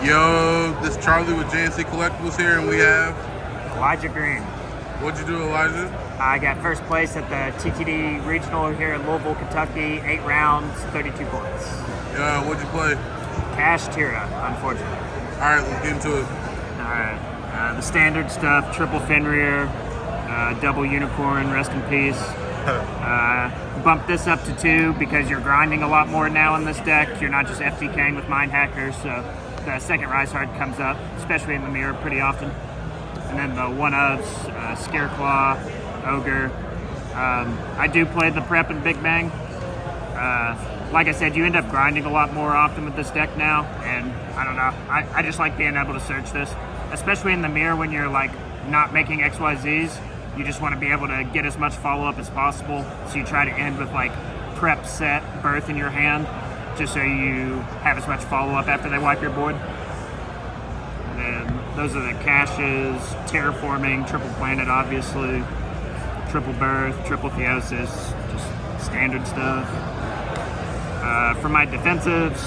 Yo, this is Charlie with JNC Collectibles here, and we have... Elijah Green. What'd you do, Elijah? I got first place at the TTD Regional here in Louisville, Kentucky. 8 rounds, 32 points. Yeah, what'd you play? Kashtira, unfortunately. All right, let's get into it. All right. The standard stuff, triple Fenrir, double unicorn, rest in peace. Bump this up to 2 because you're grinding a lot more now in this deck. You're not just FTKing with Mind Hackers, so the second Rise Hard comes up, especially in the mirror pretty often. And then the one-ofs, Scareclaw, Ogre. I do play the Prep and Big Bang. Like I said, you end up grinding a lot more often with this deck now, and I don't know, I just like being able to search this, especially in the mirror when you're like not making XYZs. You just want to be able to get as much follow-up as possible, so you try to end with like Prep, Set, Birth in your hand, just so you have as much follow-up after they wipe your board. And then those are the caches, Terraforming, Triple Planet obviously, Triple Birth, Triple Theosis, just standard stuff. For my defensives,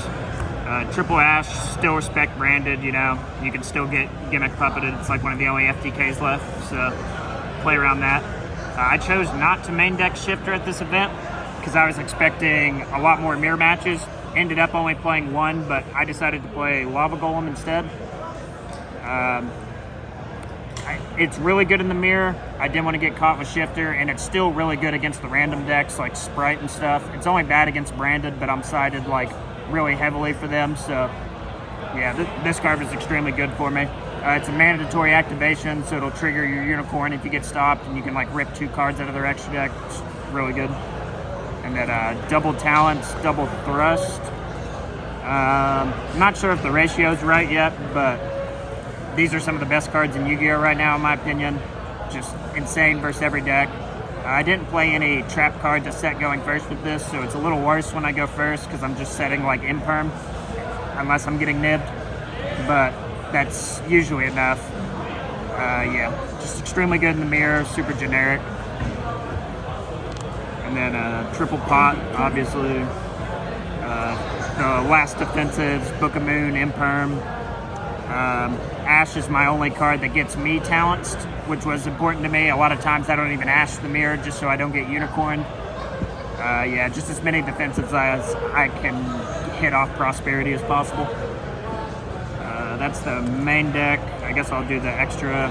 Triple Ash, still respect branded, you know, you can still get Gimmick Puppeted, it's like one of the only FTKs left, so play around that. I chose not to main deck Shifter at this event because I was expecting a lot more mirror matches. Ended up only playing 1, but I decided to play Lava Golem instead. It's really good in the mirror. I didn't want to get caught with Shifter, and it's still really good against the random decks like Sprite and stuff. It's only bad against branded, but I'm sided like really heavily for them, so yeah, this card is extremely good for me. It's a mandatory activation, so it'll trigger your unicorn if you get stopped, and you can like rip 2 cards out of their extra deck. It's really good. And then double talents, double thrust. Not sure if the ratio's right yet, but these are some of the best cards in Yu-Gi-Oh! Right now, in my opinion. Just insane versus every deck. I didn't play any trap cards to set going first with this, so it's a little worse when I go first because I'm just setting like imperm, unless I'm getting nibbed. But that's usually enough. Yeah, just extremely good in the mirror, super generic. And then triple pot, obviously. The last defensives, Book of Moon, imperm. Ash is my only card that gets me talents, which was important to me. A lot of times I don't even Ash the mirror just so I don't get unicorn. Yeah, just as many defensives as I can hit off prosperity as possible. That's the main deck. I guess I'll do the extra.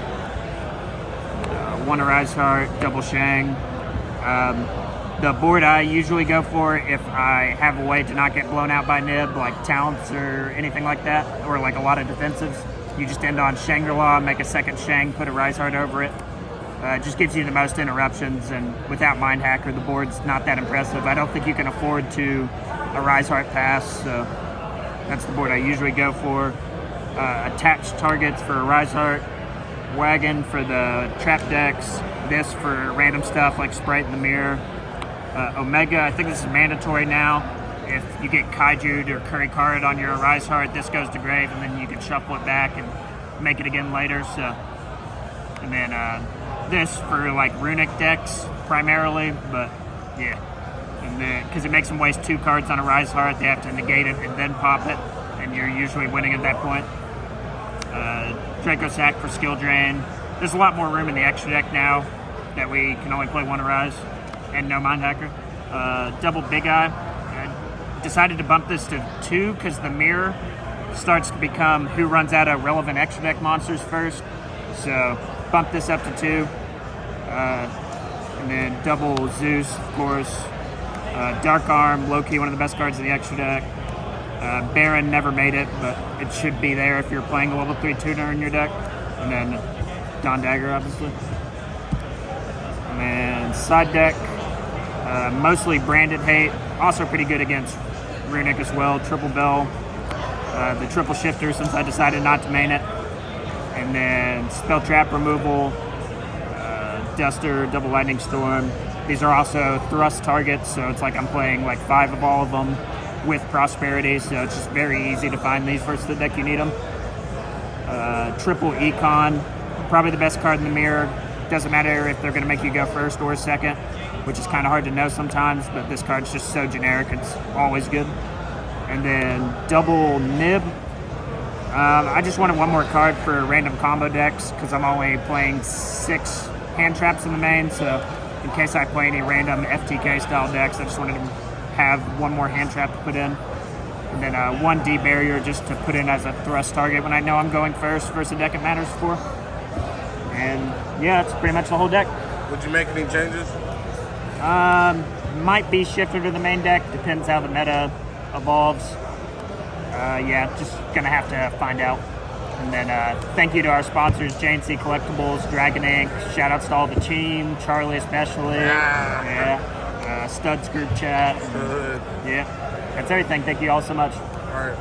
One Arise Heart, double Shang. The board I usually go for if I have a way to not get blown out by nib, like talents or anything like that, or like a lot of defensives. You just end on Shangri-La, make a second Shang, put a Rise Heart over it. It just gives you the most interruptions, and without Mind Hacker, the board's not that impressive. I don't think you can afford to a Rise Heart pass, so that's the board I usually go for. Attached targets for a Rise Heart, Wagon for the trap decks, this for random stuff like Sprite in the mirror. Omega, I think this is mandatory now. If you get Kaiju'd or Curry card on your Rise Heart, this goes to grave, and then you can shuffle it back and make it again later. So, and then this for like runic decks primarily, but yeah, and then because it makes them waste 2 cards on a Rise Heart, they have to negate it and then pop it, and you're usually winning at that point. Draco Sack for skill drain. There's a lot more room in the extra deck now that we can only play 1 Arise and no Mind Hacker. Double Big Eye. I decided to bump this to 2 because the mirror starts to become who runs out of relevant extra deck monsters first. So bump this up to 2. And then double Zeus, of course. Dark Arm, low-key one of the best cards in the extra deck. Baron never made it, but it should be there if you're playing a level 3 tuner in your deck. And then Dawn Dagger, obviously. And then side deck, mostly branded hate. Also pretty good against Runic as well. Triple Bell, the triple Shifter since I decided not to main it. And then Spell Trap removal, Duster, double Lightning Storm. These are also thrust targets, so it's like I'm playing like 5 of all of them with prosperity, so it's just very easy to find these versus the deck you need them. Triple Econ, probably the best card in the mirror. Doesn't matter if they're going to make you go first or second, which is kind of hard to know sometimes, but this card's just so generic, it's always good. And then double Nib, I just wanted one more card for random combo decks because I'm only playing 6 hand traps in the main. So in case I play any random FTK style decks, I just wanted to have one more hand trap to put in. And then 1 D barrier just to put in as a thrust target when I know I'm going first versus a deck it matters for. And yeah, that's pretty much the whole deck. Would you make any changes? Might be shifted to the main deck, depends how the meta evolves. Yeah, just gonna have to find out. And then thank you to our sponsors, JNC Collectibles, Dragon Ink, shout outs to all the team, Charlie especially. Yeah. Studs group chat. Good. Yeah, that's everything. Thank you all so much. All right.